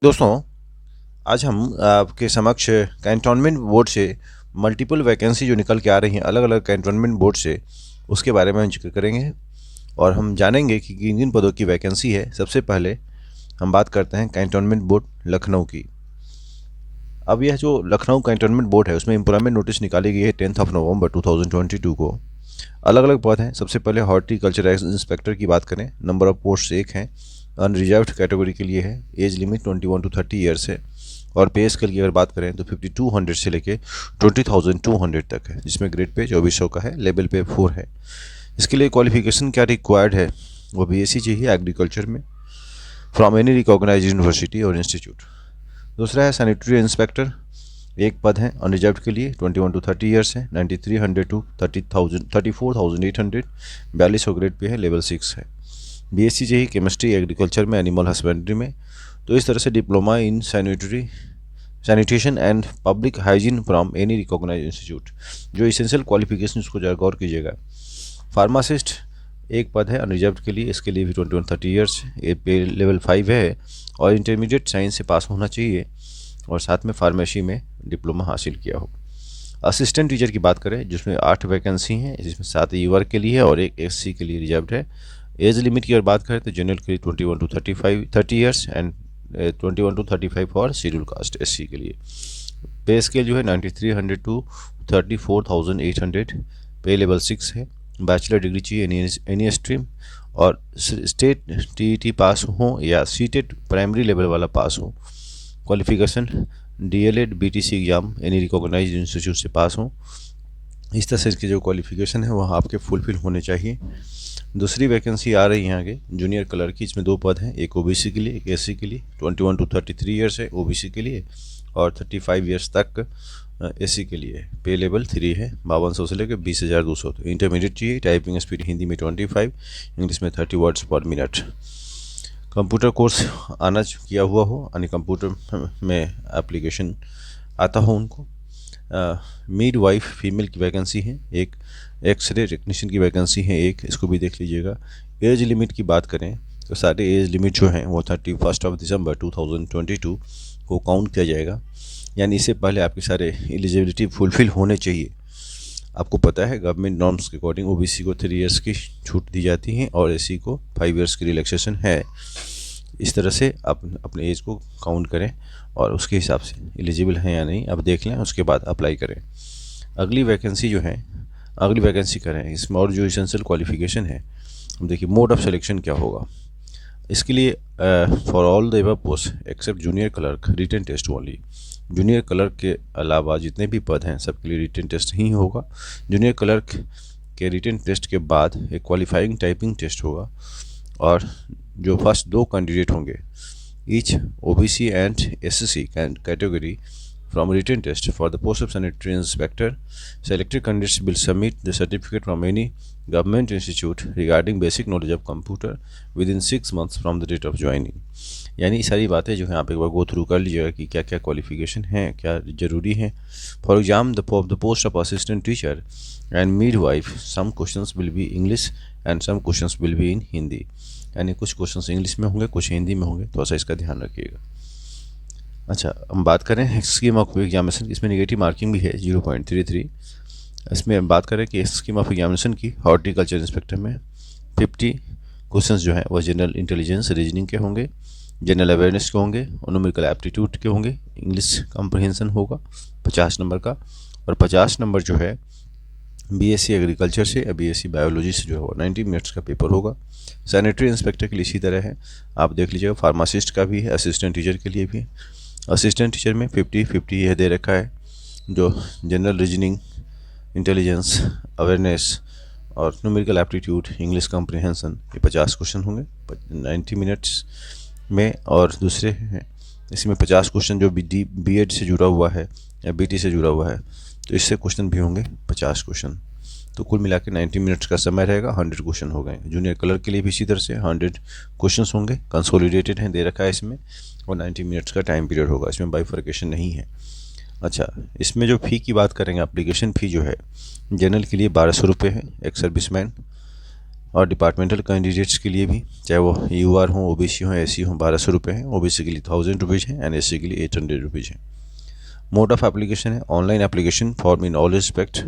दोस्तों, आज हम आपके समक्ष कैंटोनमेंट बोर्ड से मल्टीपल वैकेंसी जो निकल के आ रही हैं अलग अलग कैंटोनमेंट बोर्ड से, उसके बारे में हम जिक्र करेंगे और हम जानेंगे कि किन किन पदों की वैकेंसी है। सबसे पहले हम बात करते हैं कैंटोनमेंट बोर्ड लखनऊ की। अब यह जो लखनऊ कैंटोनमेंट बोर्ड है उसमें एम्प्लॉयमेंट नोटिस निकाली गई है 10 नवंबर 2022 को। अलग अलग पद हैं। सबसे पहले हॉर्टिकल्चर इंस्पेक्टर की बात करें, नंबर ऑफ पोस्ट एक हैं, अनरिजर्व्ड कैटेगरी के लिए है, एज लिमिट 21 to 30 ईयर्स है और पे स्केल की अगर बात करें तो 5200 से लेके 20,200 तक है, जिसमें ग्रेड पे 2400 का है, लेवल पे 4 है। इसके लिए क्वालिफिकेशन क्या रिक्वायर्ड है, वो बीएससी चाहिए एग्रीकल्चर में फ्रॉम एनी रिकॉग्नाइज यूनिवर्सिटी और इंस्टीट्यूट। दूसरा है सैनिटरी इंस्पेक्टर, एक पद है अनरिजर्व्ड के लिए, 21 to 30 ईयर्स है, 9300 to 34,800, 4200 ग्रेड पे है, लेवल 6 है। बीएससी चाहिए केमिस्ट्री एग्रीकल्चर में, एनिमल हस्बेंड्री में। तो इस तरह से diploma in sanitation and public hygiene from any recognize institute, जो इसेंशियल क्वालिफिकेशन उसको जरा गौर कीजिएगा। फार्मासिस्ट एक पद है अनरिजर्व्ड के लिए, इसके लिए भी 21-30 ईयर्स, पे लेवल 5 है और इंटरमीडिएट साइंस से पास होना चाहिए और साथ में फार्मेसी में डिप्लोमा हासिल किया हो। असिस्टेंट टीचर की बात करें जिसमें 8 वैकेंसी हैं, जिसमें 7 ईवर के लिए है और एक एससी के लिए रिजर्व्ड है। एज लिमिट की अगर बात करें तो जनरल के लिए 21 to 30 years and 21 to 35 for schedule caste SC के लिए। पे स्केल जो है 9300 to 34,800, पे लेवल 6 है। बैचलर डिग्री चाहिए एनी स्ट्रीम और स्टेट टीईटी पास हो या सीटेट प्राइमरी लेवल वाला पास हो। Qualification DElEd BTC exam any recognized institute से पास हो। इस तरह से इसकी जो क्वालिफिकेशन है वह आपके फुलफिल होने चाहिए। दूसरी वैकेंसी आ रही है आगे जूनियर क्लर्क की, इसमें 2 पद हैं, एक ओबीसी के लिए एक एससी के लिए। 21 to 33 ईयर्स है ओबीसी के लिए और 35 ईयर्स तक एससी के लिए। पे लेवल 3 है, 5200 से लेकर 20,200। तो इंटरमीडिएट चाहिए, टाइपिंग स्पीड हिंदी में 25, इंग्लिश में 30 वर्ड्स पर मिनट। कंप्यूटर कोर्स आना किया हुआ हो, यानी कंप्यूटर में एप्लीकेशन आता हो उनको। मिड वाइफ फीमेल की वैकेंसी है एक, एक्सरे टेक्नीशियन की वैकेंसी है एक, इसको भी देख लीजिएगा। एज लिमिट की बात करें तो सारे एज लिमिट जो हैं वो 31 दिसंबर 2022 को काउंट किया जाएगा, यानी इससे पहले आपके सारे एलिजिबिलिटी फुलफिल होने चाहिए। आपको पता है गवर्नमेंट नॉर्म्स के अकॉर्डिंग ओबीसी को 3 ईयर्स की छूट दी जाती है और एससी को 5 ईयर्स की रिलैक्सेशन है। इस तरह से आप अपने एज को काउंट करें और उसके हिसाब से एलिजिबल हैं या नहीं आप देख लें, उसके बाद अप्लाई करें। अगली वैकेंसी जो है, अगली वैकेंसी करें इसमें और जो इसेंशियल क्वालिफिकेशन है, देखिए मोड ऑफ सिलेक्शन क्या होगा। इसके लिए for all the above post except junior clerk written test only. Junior clerk के अलावा जितने भी पद हैं सबके लिए रिटन टेस्ट ही होगा। जूनियर क्लर्क के रिटन टेस्ट के बाद एक क्वालिफाइंग टाइपिंग टेस्ट होगा और जो फर्स्ट 2 कैंडिडेट होंगे each OBC and SC category from written test for the post of sanitary inspector, selected candidates will submit the certificate from any government institute regarding basic knowledge of computer within 6 months from the date of joining। यानी सारी बातें जो हैं आप एक बार go through कर लीजिएगा कि क्या क्या क्वालिफिकेशन है, क्या ज़रूरी है। For exam the post of assistant teacher and midwife, some questions will be English and some questions will be in Hindi, यानी कुछ क्वेश्चंस इंग्लिश में होंगे कुछ हिंदी में होंगे, तो ऐसा इसका ध्यान रखिएगा। अच्छा, हम बात करें स्कीम ऑफ एग्जामिनेशन, इसमें नेगेटिव मार्किंग भी है 0.33। इसमें हम बात करें कि स्कीम ऑफ एग्जामिनेशन की हॉर्टिकल्चर इंस्पेक्टर में 50 क्वेश्चंस जो हैं वह जनरल इंटेलिजेंस रीजनिंग के होंगे, जनरल अवेयरनेस के होंगे, न्यूमेरिकल एप्टीट्यूड के होंगे, इंग्लिश कॉम्प्रहेंशन होगा 50 नंबर का और 50 नंबर जो है बीएससी एग्रीकल्चर से या बीएससी बायोलॉजी से जो है वो 90 मिनट्स का पेपर होगा। सैनिटरी इंस्पेक्टर के लिए इसी तरह है, आप देख लीजिएगा। फार्मासिस्ट का भी है, असिस्टेंट टीचर के लिए भी है। असिस्टेंट टीचर में 50-50 यह दे रखा है, जो जनरल रीजनिंग, इंटेलिजेंस, अवेयरनेस और न्यूमेरिकल एप्टीट्यूड, इंग्लिश कॉम्प्रिहेंशन, ये 50 क्वेश्चन होंगे 90 मिनट्स में। और दूसरे हैं इसमें 50 क्वेश्चन जो बीएड से जुड़ा हुआ है या बीटी से जुड़ा हुआ है, तो इससे क्वेश्चन भी होंगे 50 क्वेश्चन। तो कुल मिला के 90 मिनट्स का समय रहेगा, 100 क्वेश्चन हो गए। जूनियर क्लर्क के लिए भी इसी तरह से 100 क्वेश्चन होंगे, कंसोलिडेटेड हैं दे रखा है इसमें, और 90 मिनट्स का टाइम पीरियड होगा, इसमें बाइफर्केशन नहीं है। अच्छा, इसमें जो फ़ी की बात करेंगे, एप्लीकेशन फ़ी जो है जनरल के लिए 1200 रुपये है, एक सर्विसमैन और डिपार्टमेंटल कैंडिडेट्स के लिए भी, चाहे वो UR हों, OBC हों, SC हों, 1200 रुपये हैं। OBC के लिए 1000 रुपीज़ हैं एंड SC के लिए 800 रुपीज़ हैं। मोड ऑफ एप्लीकेशन है online application form in all respect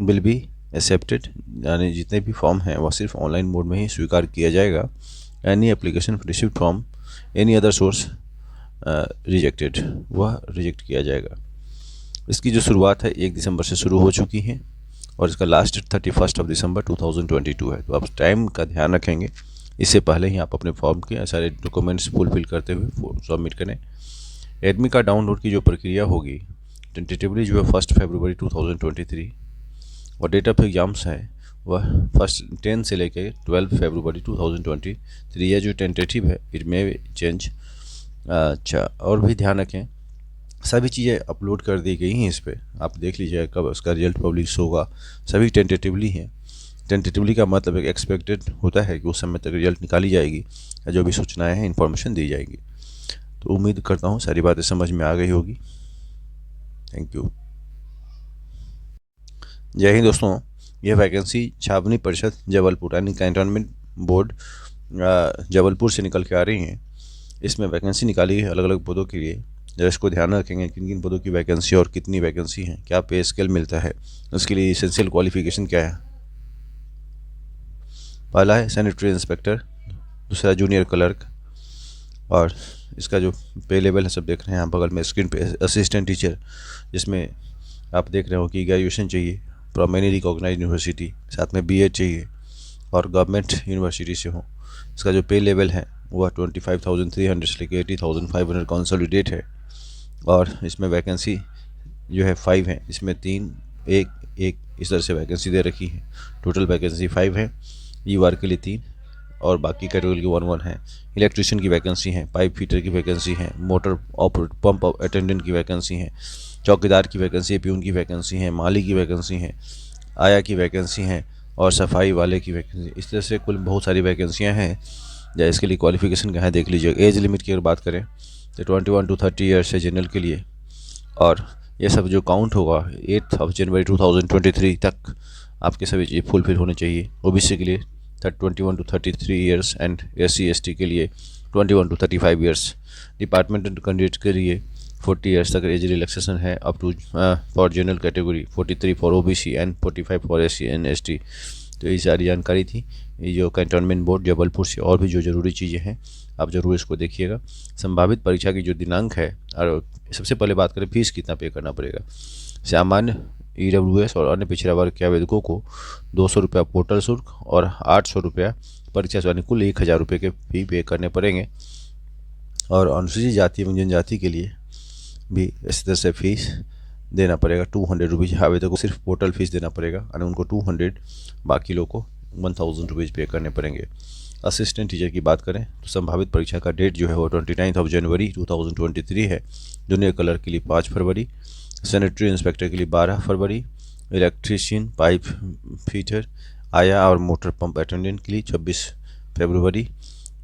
will be accepted, यानी जितने भी फॉर्म हैं वह सिर्फ ऑनलाइन मोड में ही स्वीकार किया जाएगा। Any application received from any other source rejected, वह रिजेक्ट किया जाएगा। इसकी जो शुरुआत है 1 दिसंबर से शुरू हो चुकी है और इसका लास्ट 31 दिसंबर 2022 है। तो आप टाइम का ध्यान रखेंगे, इससे पहले ही आप अपने फॉर्म के सारे डॉक्यूमेंट्स फुलफिल करते हुए सबमिट करें। एडमिट कार्ड डाउनलोड की जो प्रक्रिया होगी टेंटेटिवली जो है 1 फरवरी 2023 और डेट ऑफ एग्जाम्स है वह 10 से लेकर 12 फरवरी 2023। यह जो टेंटेटिव है इट में चेंज। अच्छा, और भी ध्यान रखें सभी चीज़ें अपलोड कर दी गई हैं इस पर, आप देख लीजिए कब उसका रिजल्ट पब्लिश होगा। सभी टेंटेटिवली हैं। टेंटेटिवली का मतलब एक एक्सपेक्टेड होता है कि उस समय तक रिजल्ट निकाली जाएगी या जो भी सूचनाएं हैं इन्फॉर्मेशन दी जाएगी। तो उम्मीद करता हूँ सारी बातें समझ में आ गई होगी। Thank you. जय हिंद दोस्तों, यह वैकेंसी छावनी परिषद जबलपुर यानी कैंटोनमेंट बोर्ड जबलपुर से निकल के आ रही हैं। इसमें वैकेंसी निकाली है अलग अलग पदों के लिए। जरा इसको ध्यान रखेंगे किन किन पदों की वैकेंसी और कितनी वैकेंसी है, क्या पे स्केल मिलता है, उसके लिए एसेंशियल क्वालिफिकेशन क्या है। पहला है सैनिटरी इंस्पेक्टर, दूसरा जूनियर क्लर्क, और इसका जो पे लेवल है सब देख रहे हैं यहाँ बगल में स्क्रीन पे। असिस्टेंट टीचर, जिसमें आप देख रहे हो कि ग्रेजुएशन चाहिए फ्रॉम एनी रिकॉग्नाइज यूनिवर्सिटी, साथ में BEd चाहिए और गवर्नमेंट यूनिवर्सिटी से हो। इसका जो पे लेवल है वह 25,300 से लेकर 80,500 कंसोलिडेट है और इसमें वैकेंसी जो है 5 है। इसमें 3 1 इस तरह से वैकेंसी दे रखी है। टोटल वैकेंसी 5 है। UR के लिए 3 और बाकी कैटेगरी की 1 है। इलेक्ट्रिशियन की वैकेंसी है, पाइप फिटर की वैकेंसी है, मोटर ऑपरेटर पंप अटेंडेंट की वैकेंसी है, चौकीदार की वैकेंसी है, प्यून की वैकेंसी है, माली की वैकेंसी है, आया की वैकेंसी है और सफाई वाले की वैकेंसी। इस तरह से कुल बहुत सारी वैकेंसियाँ हैं। या इसके लिए क्वालिफिकेशन क्या है देख लीजिए। एज लिमिट की अगर बात करें तो 21 to 30 ईयर्स है जनरल के लिए, और ये सब जो काउंट होगा 8 जनवरी 2023 तक आपके सभी चीज़ फुलफिल होनी चाहिए। OBC के लिए 21 to 33 ईयर्स एंड SC/ST के लिए 21 to 35 ईयर्स। डिपार्टमेंटल कैंडिडेट के लिए 40 ईयर्स तक एज रिलैक्सेशन है up to for general category, 43 for OBC and 45 for SC and ST। तो ये सारी जानकारी थी ये जो कैंटोनमेंट बोर्ड जबलपुर से। और भी जो ज़रूरी चीज़ें हैं आप ज़रूर इसको देखिएगा। संभावित परीक्षा की जो दिनांक है, और सबसे पहले बात करें फीस कितना पे करना पड़ेगा। सामान्य EWS और अन्य पिछड़ा वर्ग के आवेदकों को 200 रुपया पोर्टल शुल्क और 800 रुपया परीक्षा से, यानी कुल 1000 रुपये के फी पे करने पड़ेंगे। और अनुसूचित जाति एवं जनजाति के लिए भी इस तरह से फीस देना पड़ेगा। 200 रुपीज़ आवेदक को सिर्फ पोर्टल फीस देना पड़ेगा, यानी उनको 200, बाकी लोग को 1000 रुपीज़ पे करने पड़ेंगे। असिस्टेंट टीचर की बात करें तो संभावित परीक्षा का डेट जो है वो 29 जनवरी 2023 है। जूनियर क्लर्क के लिए 5 फरवरी, सैनिटरी इंस्पेक्टर के लिए 12 फरवरी, इलेक्ट्रीशियन, पाइप फिटर, आया और मोटर पंप अटेंडेंट के लिए 26 फरवरी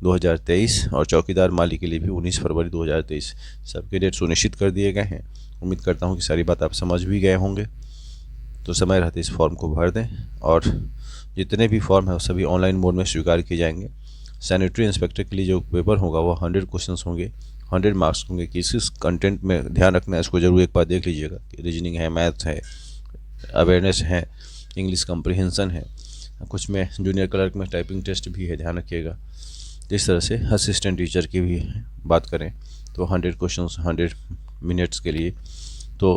2023 और चौकीदार माली के लिए भी 19 फरवरी 2023। सबके डेट सुनिश्चित कर दिए गए हैं। उम्मीद करता हूँ कि सारी बात आप समझ भी गए होंगे। तो समय रहते इस फॉर्म को भर दें और जितने भी फॉर्म है वो सभी ऑनलाइन मोड में स्वीकार किए जाएंगे। सैनिटरी इंस्पेक्टर के लिए जो पेपर होगा वो 100 क्वेश्चंस होंगे, 100 मार्क्स होंगे। किस कंटेंट में ध्यान रखना है इसको जरूर एक बार देख लीजिएगा कि रीजनिंग है, मैथ्स है, अवेयरनेस है, इंग्लिश कम्प्रीहेंसन है, कुछ में जूनियर क्लर्क में टाइपिंग टेस्ट भी है, ध्यान रखिएगा। इस तरह से असिस्टेंट टीचर की भी बात करें तो 100 क्वेश्चंस 100 मिनट्स के लिए। तो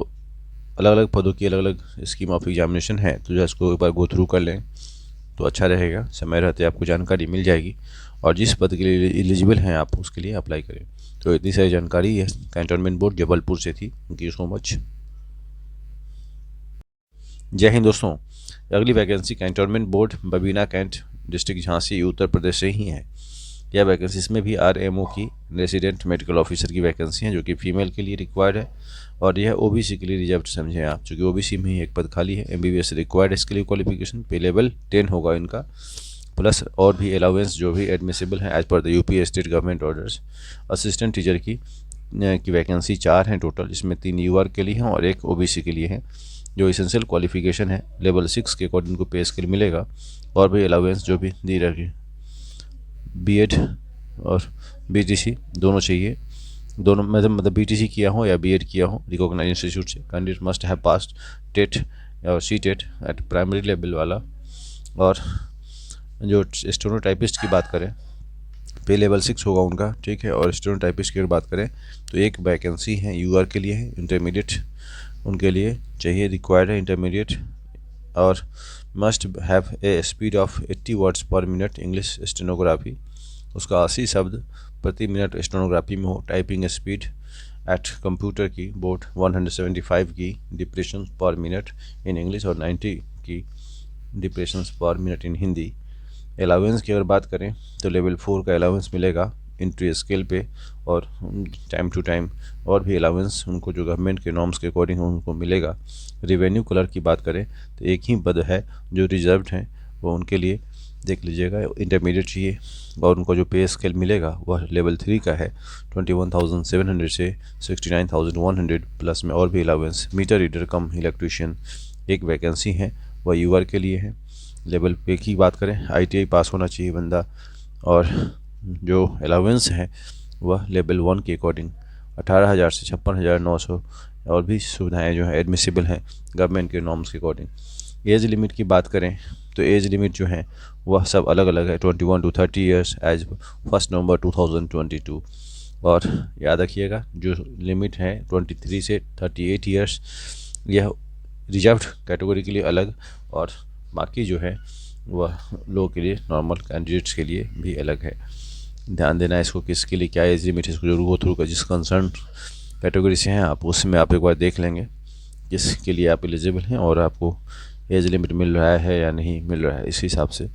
अलग अलग पदों की अलग अलग स्कीम ऑफ एग्जामिनेशन है, तो जो इसको एक बार गो थ्रू कर लें तो अच्छा रहेगा। समय रहते आपको जानकारी मिल जाएगी और जिस पद के लिए एलिजिबल हैं आप उसके लिए अप्लाई करें। तो इतनी सारी जानकारी यह कैंटोनमेंट बोर्ड जबलपुर से थी। Thank you so much. Jai Hind दोस्तों, अगली vacancy cantonment board Babina cantt district Jhansi Uttar Pradesh से ही है। यह वैकेंसी इसमें भी RMO की रेजिडेंट मेडिकल ऑफिसर की वैकेंसी है जो कि फीमेल के लिए रिक्वायर्ड है और यह OBC के लिए रिजर्व समझें आप, चूँकि OBC में ही एक पद खाली है। MBBS रिक्वायर्ड इसके लिए क्वालिफिकेशन पे लेवल 10 होगा इनका, प्लस और भी अलाउंस जो भी एडमिसिबल है as per the UP state government orders. Assistant teacher की वैकेंसी 4 हैं टोटल, जिसमें 3 UR के लिए हैं और 1 OBC के लिए है। जो इसेंशियल क्वालिफिकेशन है लेवल 6 के अकॉर्डिंग को पे स्केल मिलेगा, और भी अलाउंस जो भी दी रही। बीएड और बीटीसी दोनों चाहिए, दोनों मतलब बीटीसी किया हो या बीएड किया हो रिकॉग्नाइज इंस्टीट्यूट से। Candidate must have passed TET और C TET at primary level वाला। और जो स्टेनोटाइपिस्ट की बात करें, पे लेवल 6 होगा उनका, ठीक है। और स्टेनोटाइपिस्ट की अगर बात करें तो एक वैकेंसी है यूआर के लिए है, इंटरमीडिएट उनके लिए चाहिए, रिक्वायर्ड है इंटरमीडिएट। और must have a speed of 80 words पर मिनट इंग्लिश स्टेनोग्राफी, उसका 80 शब्द प्रति मिनट स्टेनोग्राफी में हो। टाइपिंग स्पीड एट कंप्यूटर की बोर्ड 175 की डिप्रेशन पर मिनट इन इंग्लिश और 90 की डिप्रेशन पर मिनट इन हिंदी। अलाउंस की अगर बात करें तो लेवल 4 का अलाउंस मिलेगा इंट्री स्केल पे, और टाइम टू टाइम और भी अलाउंस उनको जो गवर्नमेंट के नॉर्म्स के अकॉर्डिंग उनको मिलेगा। रेवेन्यू कलर की बात करें तो एक ही पद है जो रिजर्व्ड हैं, वो उनके लिए देख लीजिएगा, इंटरमीडिएट चाहिए। और उनको जो पे स्केल मिलेगा वह लेवल 3 का है, 21,700 से 69,100 प्लस में और भी allowance. Meter reader cum electrician एक वैकेंसी है, वह यूआर के लिए है। लेवल पे की बात करें आईटीआई पास होना चाहिए बंदा, और जो अलाउंस है वह लेवल 1 के अकॉर्डिंग 18,000 से 56,900 और भी सुविधाएं जो है एडमिसिबल हैं गवर्नमेंट के नॉर्म्स के अकॉर्डिंग। एज लिमिट की बात करें तो एज लिमिट जो है वह सब अलग अलग है, 21 to 30 ईयर्स एज 1 नवंबर 2022। और याद रखिएगा जो लिमिट है 23 से 38 ईयर्स, यह रिजर्व्ड कैटेगरी के लिए अलग, और बाकी जो है वह लोगों के लिए, नॉर्मल कैंडिडेट्स के लिए भी अलग है। ध्यान देना है इसको, किसके लिए क्या एज लिमिट है, इसको जरूर गो थ्रू का। जिस कंसर्न कैटेगरी से हैं आप, उसमें आप एक बार देख लेंगे किसके लिए आप एलिजिबल हैं और आपको एज लिमिट मिल रहा है या नहीं मिल रहा है, इस हिसाब से।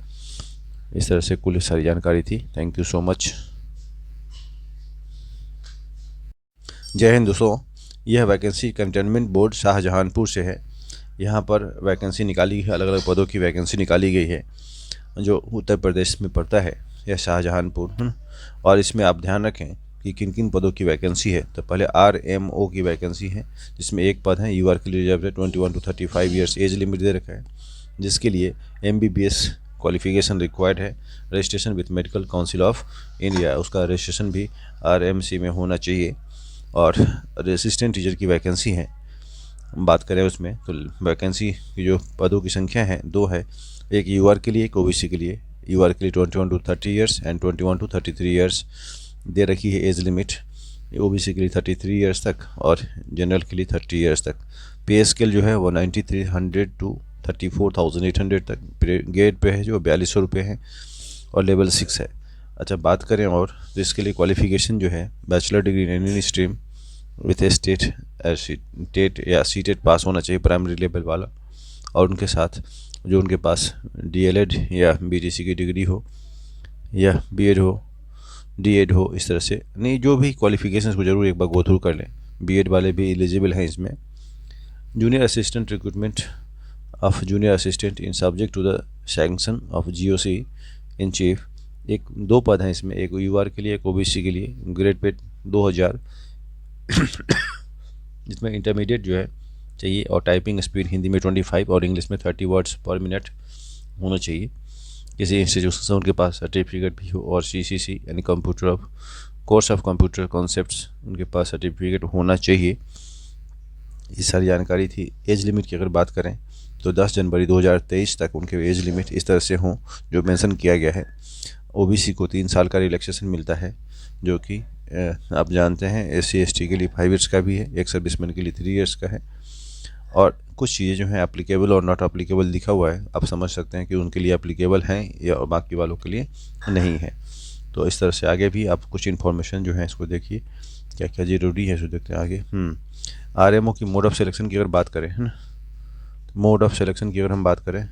इस तरह से कुल सारी जानकारी थी। Thank you so much. Jai Hind दोस्तों, यह वैकेंसी कैंटोनमेंट बोर्ड शाहजहांपुर से है। यहाँ पर वैकेंसी निकाली है, अलग अलग पदों की वैकेंसी निकाली गई है, जो उत्तर प्रदेश में पड़ता है यह शाहजहांपुर। और इसमें आप ध्यान रखें कि किन किन पदों की वैकेंसी है। तो पहले आरएमओ की वैकेंसी है, जिसमें एक पद है यूआर के लिए रिजर्व है, 21 to 35 ईयर्स एज लिमिट दे रखा है, जिसके लिए एमबीबीएस क्वालिफिकेशन रिक्वायर्ड है। Registration with medical council of India, उसका रजिस्ट्रेशन भी आरएमसी में होना चाहिए। और असिस्टेंट टीचर की वैकेंसी है, बात करें उसमें तो वैकेंसी की जो पदों की संख्या है 2 है, एक यूआर के लिए एक ओबीसी के लिए। यूआर के लिए 21 to 30 years and 21 to 33 years they रखी है एज लिमिट। ओबीसी के लिए 33 ईयर्स तक और जनरल के लिए 30 ईयर्स तक। पे स्केल जो है वो 9,300 to 34,800 तक ग्रेड पे है, जो 4200 रुपये है, और लेवल 6 है। अच्छा, बात करें और तो इसके लिए क्वालिफिकेशन जो है bachelor degree in any stream with TET या सी टेट पास होना चाहिए प्राइमरी लेवल वाला, और उनके साथ जो उनके पास डीएलएड या बीटीसी की डिग्री हो या बीएड हो, डीएड हो, इस तरह से नहीं, जो भी क्वालिफिकेशन को जरूर एक बार गो थ्रू कर लें। बीएड वाले भी एलिजिबल हैं इसमें। Junior assistant recruitment of junior assistant in subject to the sanction of GOC in chief, एक 2 पद हैं इसमें, एक यूआर के लिए एक ओबीसी के लिए। ग्रेड पे 2000 जिसमें इंटरमीडिएट जो है चाहिए, और टाइपिंग स्पीड हिंदी में 25 और इंग्लिश में 30 वर्ड्स पर मिनट होना चाहिए। किसी इंस्टीट्यूशन से उनके पास सर्टिफिकेट भी हो, और सीसीसी यानी computer of course of computer concepts उनके पास सर्टिफिकेट होना चाहिए। ये सारी जानकारी थी। एज लिमिट की अगर बात करें तो 10 जनवरी 2023 तक उनके एज लिमिट इस तरह से हों जो मेंशन किया गया है। ओबीसी को 3 साल का रिलैक्सेशन मिलता है, जो कि आप जानते हैं एससी एसटी के लिए 5 ईयर्स का भी है, एक सर्विसमैन के लिए 3 ईयर्स का है। और कुछ चीज़ें जो हैं एप्लीकेबल और नॉट एप्लीकेबल लिखा हुआ है, आप समझ सकते हैं कि उनके लिए एप्लीकेबल हैं या बाकी वालों के लिए नहीं है। तो इस तरह से आगे भी आप कुछ इन्फॉर्मेशन जो है इसको देखिए क्या क्या ज़रूरी है, इसको देखते हैं आगे। आरएमओ की मोड ऑफ सिलेक्शन की अगर बात करें, है ना, मोड ऑफ सिलेक्शन की अगर हम बात करें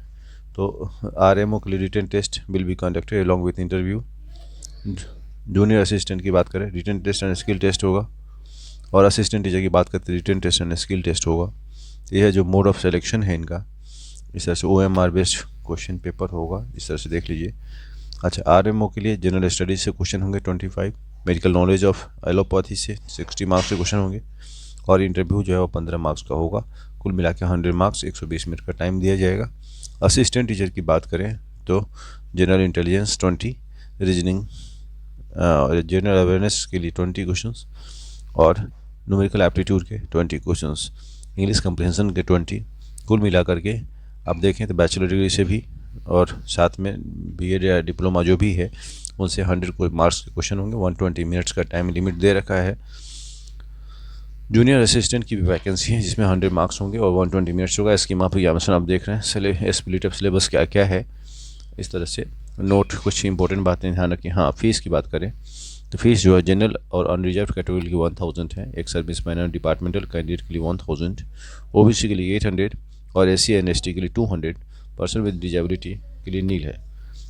तो आरएमओ के लिए written test will be conducted along with interview. Junior assistant की बात करें written test and skill test होगा, और असिस्टेंट टीचर की बात करते हैं written test and skill test होगा। यह है जो मोड ऑफ सिलेक्शन है इनका। इस तरह से OMR बेस्ड क्वेश्चन पेपर होगा, इस तरह से देख लीजिए। अच्छा, आरएमओ के लिए जनरल स्टडीज से क्वेश्चन होंगे 25, मेडिकल नॉलेज ऑफ एलोपैथी से 60 मार्क्स के क्वेश्चन होंगे, और इंटरव्यू जो है वो 15 मार्क्स का होगा। कुल मिला के 100 मार्क्स, 120 मिनट का टाइम दिया जाएगा। असिस्टेंट टीचर की बात करें तो general intelligence 20, reasoning general awareness के लिए 20 क्वेश्चंस और न्यूमेरिकल एप्टीट्यूड के 20 क्वेश्चंस, इंग्लिश कंप्रिहेंशन के 20। कुल मिला करके आप देखें तो बैचलर डिग्री से भी और साथ में बीएड या डिप्लोमा जो भी है उनसे 100 मार्क्स के क्वेश्चन होंगे। 120 मिनट्स का टाइम लिमिट दे रखा है। जूनियर असिस्टेंट की भी वैकेंसी है जिसमें 100 मार्क्स होंगे और 120 मिनट्स होगा। इसकी माप एग्जामिनेशन आप देख रहे हैं। स्प्लिट ऑफ सिलेबस क्या क्या है, इस तरह से नोट कुछ इंपॉर्टेंट बातें ध्यान रखें। हाँ, फीस की बात करें तो फीस जो है जनरल और अनरिजर्व कैटेगरी के लिए 1000 है, एक सर्विस मैन डिपार्टमेंटल कैंडिडेट के लिए 1000, ओबीसी के लिए 800 और एससी एंड एसटी के लिए 200, पर्सन विद डिजेबिलिटी के लिए नील है।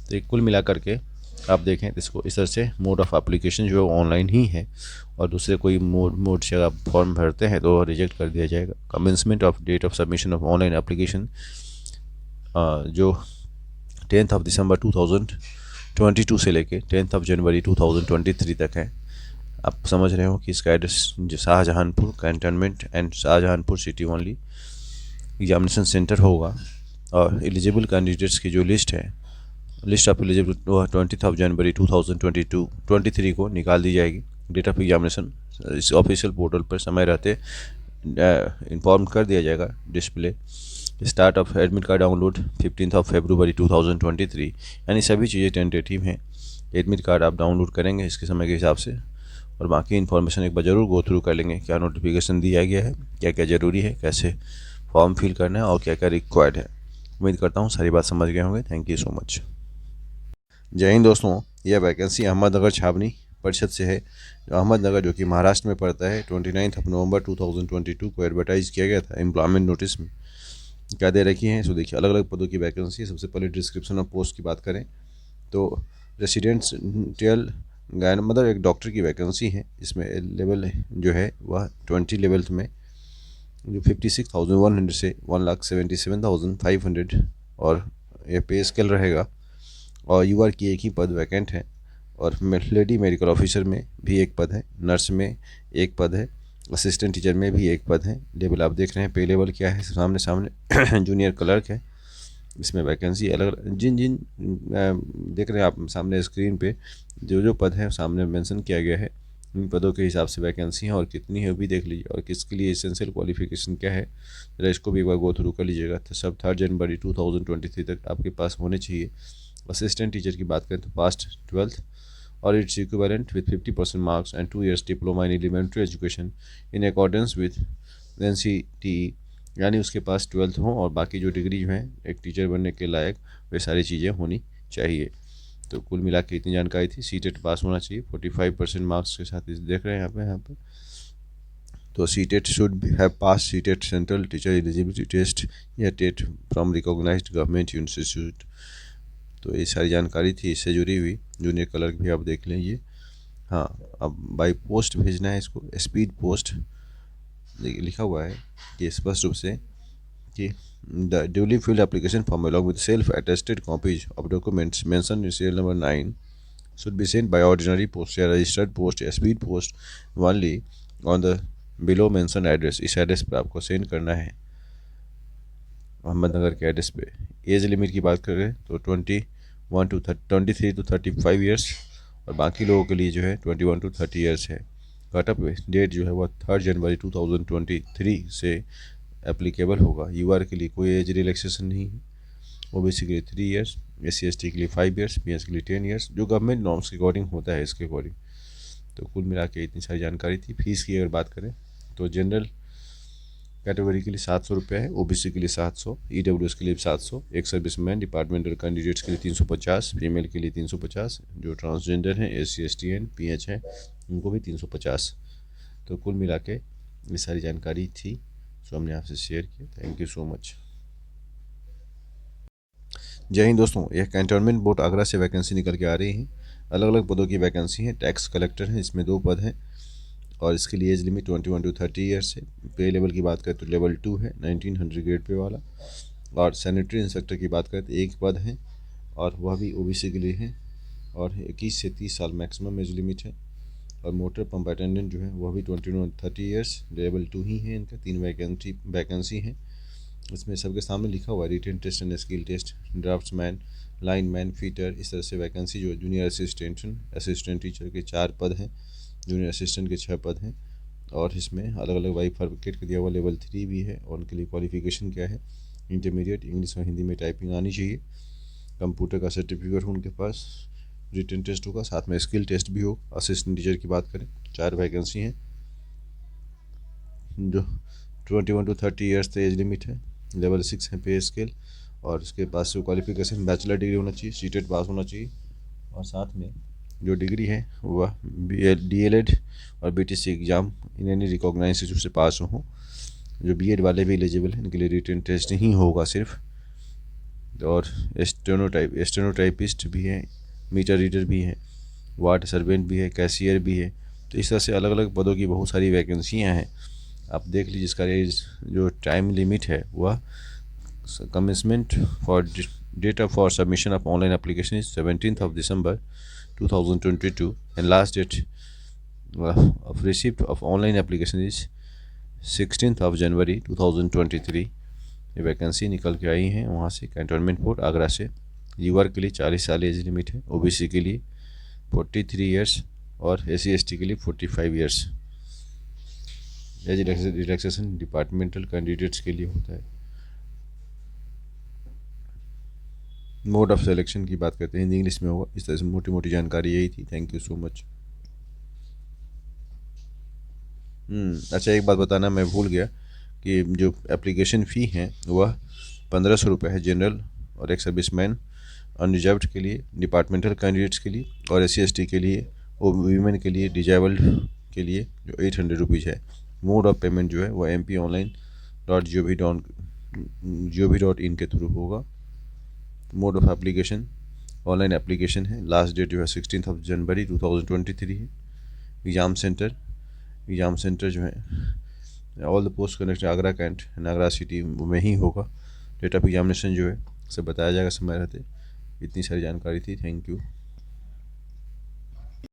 तो एक कुल मिला करके आप देखें इसको इस तरह से मोड ऑफ एप्लीकेशन जो है ऑनलाइन ही है और दूसरे कोई मोड से आप फॉर्म भरते हैं तो रिजेक्ट कर दिया जाएगा। Commencement of date of submission of online application जो 10 दिसंबर 2022 से लेके 10 जनवरी 2023 तक है। आप समझ रहे हो कि इसका एड्रेस जो Shahjahanpur cantonment and Shahjahanpur city only examination centre होगा। और एलिजिबल कैंडिडेट्स की जो लिस्ट है, लिस्ट ऑफ एलिजिबल 20 जनवरी 2023 को निकाल दी जाएगी। डेट ऑफ एग्जामिनेशन इस ऑफिशियल पोर्टल पर समय रहते इन्फॉर्म कर दिया जाएगा। Display start of admit card download 15 फरवरी 2023, यानी सभी चीज़ें टेंटेटिव हैं। एडमिट कार्ड आप डाउनलोड करेंगे इसके समय के हिसाब से और बाकी इन्फॉर्मेशन एक बार ज़रूर गो थ्रू कर लेंगे। क्या नोटिफिकेशन दिया गया है, क्या क्या ज़रूरी है, कैसे फॉर्म फिल करना है और क्या क्या रिक्वायर्ड है। उम्मीद करता हूँ सारी बात समझ गए होंगे। Thank you so much. Jai Hind दोस्तों, यह वैकेंसी अहमदनगर छावनी परिषद से है। जो अहमदनगर जो कि महाराष्ट्र में पड़ता है, 29 नवंबर 2022 को एडवर्टाइज किया गया था एम्प्लॉयमेंट नोटिस में। क्या दे रखी है सो देखिए, अलग अलग पदों की वैकेंसी है। सबसे पहले डिस्क्रिप्शन ऑफ पोस्ट की बात करें तो रेसिडेंशियल गायन मतलब एक डॉक्टर की वैकेंसी है। इसमें लेवल जो है वह 20 लेवल में जो 56,100 से 1,77,500 और ये पे स्केल रहेगा। और यूआर की एक ही पद वैकेंट है और लेडी मेडिकल ऑफिसर में भी एक पद है, नर्स में एक पद है, असिस्टेंट टीचर में भी एक पद है। लेवल आप देख रहे हैं, पे लेवल क्या है सामने जूनियर क्लर्क है। इसमें वैकेंसी अलग जिन जिन देख रहे हैं आप सामने स्क्रीन पे जो जो पद है सामने मेंशन किया गया है। इन पदों के हिसाब से वैकेंसी है और कितनी है वो भी देख लीजिए और किसके लिए एसेंशियल क्वालिफिकेशन क्या है जरा इसको भी एक बार गो थ्रू कर लीजिएगा। तो सब 3 जनवरी 2023 तक आपके पास होने चाहिए। असिस्टेंट टीचर की बात करें तो पास्ट 12th और its equivalent with 50% marks and 2 years diploma in elementary education in accordance with NCTE, यानी उसके पास 12th हो और बाकी जो डिग्री जो है एक टीचर बनने के लायक वे सारी चीज़ें होनी चाहिए। तो कुल मिला के इतनी जानकारी थी। सीटेट पास होना चाहिए 45% मार्क्स के साथ। इस देख रहे हैं यहाँ पे तो CTET should have pass CTET central teacher eligibility test या TET from recognised government institute. तो ये सारी जानकारी थी इससे जुड़ी हुई। जूनियर क्लर्क भी आप देख लीजिए। हाँ, अब बाई पोस्ट भेजना है इसको, स्पीड पोस्ट लिखा हुआ है कि स्पष्ट रूप से कि the duly field application form along with self attested copies of documents mention in serial number 9 should be sent by ordinary post या रजिस्टर्ड पोस्ट या speed post only on the below mention address. इस address पर आपको send करना है अहमदनगर के address पे। Age limit की बात करें तो 23 to 35 ईयर्स और बाकी लोगों के लिए जो है 21 to 30 ईयर्स है। कट ऑफ डेट जो है वह 3 जनवरी 2023 से एप्लीकेबल होगा। यूआर के लिए कोई एज रिलैक्सेशन नहीं है। ओबीसी के लिए 3 ईयर्स, SC/ST के लिए 5 ईयर्स, PS के लिए 10 ईयर्स, जो गवर्नमेंट नॉर्म्स के अकॉर्डिंग होता है इसके अकॉर्डिंग। तो कुल मिला के इतनी सारी जानकारी थी। फीस की अगर बात करें तो जनरल कैटेगरी के लिए 700 रुपये है, ओबीसी के लिए 700, EWS के लिए 700, एक सर्विसमैन डिपार्टमेंटल कैंडिडेट्स के लिए 350, फीमेल के लिए 350, जो ट्रांसजेंडर हैं SC/ST एंड PH हैं उनको भी 350। तो कुल मिला के ये सारी जानकारी थी जो हमने आपसे शेयर की। Thank you so much. Jai Hind दोस्तों, यह कैंटोनमेंट बोर्ड आगरा से वैकेंसी निकल के आ रही है। अलग अलग पदों की वैकेंसी है। टैक्स कलेक्टर है, इसमें 2 पद हैं और इसके लिए एज लिमिट 21 to 30 ईयर्स है। पे लेवल की बात करें तो लेवल 2 है, 1900 ग्रेड पे वाला। और सैनिटरी इंस्पेक्टर की बात करें तो 1 पद है और वह भी ओबीसी के लिए है और 21 से 30 साल मैक्सिमम एज लिमिट है। और मोटर पंप अटेंडेंट जो है वह भी 21-30 ईयर्स, लेवल 2 ही है इनका। 3 वैकेंसी हैं। इसमें सबके सामने लिखा हुआ है written test and skill test, draftsman, lineman, fitter, इस तरह से वैकेंसी जो है। जूनियर असिस्टेंट टीचर के 4 पद हैं, जूनियर असिस्टेंट के 6 पद हैं। और इसमें अलग अलग बाइफरकेट का दिया हुआ लेवल 3 भी है। और उनके लिए क्वालिफिकेशन क्या है, इंटरमीडिएट इंग्लिश और हिंदी में टाइपिंग आनी चाहिए, कंप्यूटर का सर्टिफिकेट हो उनके पास, रिटन टेस्ट होगा, साथ में स्किल टेस्ट भी हो। असिस्टेंट टीचर की बात करें 4 वैकेंसी हैं, जो 21-30 ईयर्स एज लिमिट है, लेवल 6 है पे स्केल। और उसके पास जो क्वालिफिकेशन बैचलर डिग्री होना चाहिए, सीटेट पास होना चाहिए। और साथ में जो डिग्री है वह DLED और BTC exam in any recognize institute से पास हो। जो BEd वाले भी एलिजिबल हैं, इनके लिए रिटन टेस्ट ही होगा सिर्फ। और स्टेनोटाइपिस्ट भी है, मीटर रीडर भी है, वार्ड सर्वेंट भी है, कैशियर भी है। तो इस तरह से अलग अलग पदों की बहुत सारी वैकेंसियाँ हैं। आप देख लीजिए इसका जो टाइम लिमिट है वह commencement for data for submission of online application is 17 December 2022 and last date of receipt of online application is 16 January 2023। ये वैकेंसी निकल के आई हैं वहाँ से, कैंटोनमेंट बोर्ड आगरा से। यूआर के लिए 40 साल एज लिमिट है, OBC के लिए 43 ईयर्स और SC/ST के लिए 45 years. Age relaxation departmental candidates के लिए होता है। मोड ऑफ सिलेक्शन की बात करते हैं, हिंदी इंग्लिश में होगा। इस तरह से मोटी मोटी जानकारी यही थी। Thank you so much. अच्छा, एक बात बताना मैं भूल गया कि जो एप्लीकेशन फ़ी है वह 1500 रुपये है जनरल और एक सर्विसमैन अनरिजर्व्ड के लिए, डिपार्टमेंटल कैंडिडेट्स के लिए और SC/ST के लिए, और वीमेन के लिए, डिजेबल्ड के लिए जो 800 रुपीज़ है। मोड ऑफ पेमेंट जो है वह mponline.gov.in के थ्रू होगा। Mode of application online application है। लास्ट डेट जो है 16 January 2023 है। एग्ज़ाम सेंटर जो है all the post connect Agra cantt नागरा सिटी में ही होगा। डेट ऑफ एग्जामिनेशन जो है सब बताया जाएगा समय रहते। इतनी सारी जानकारी थी। Thank you.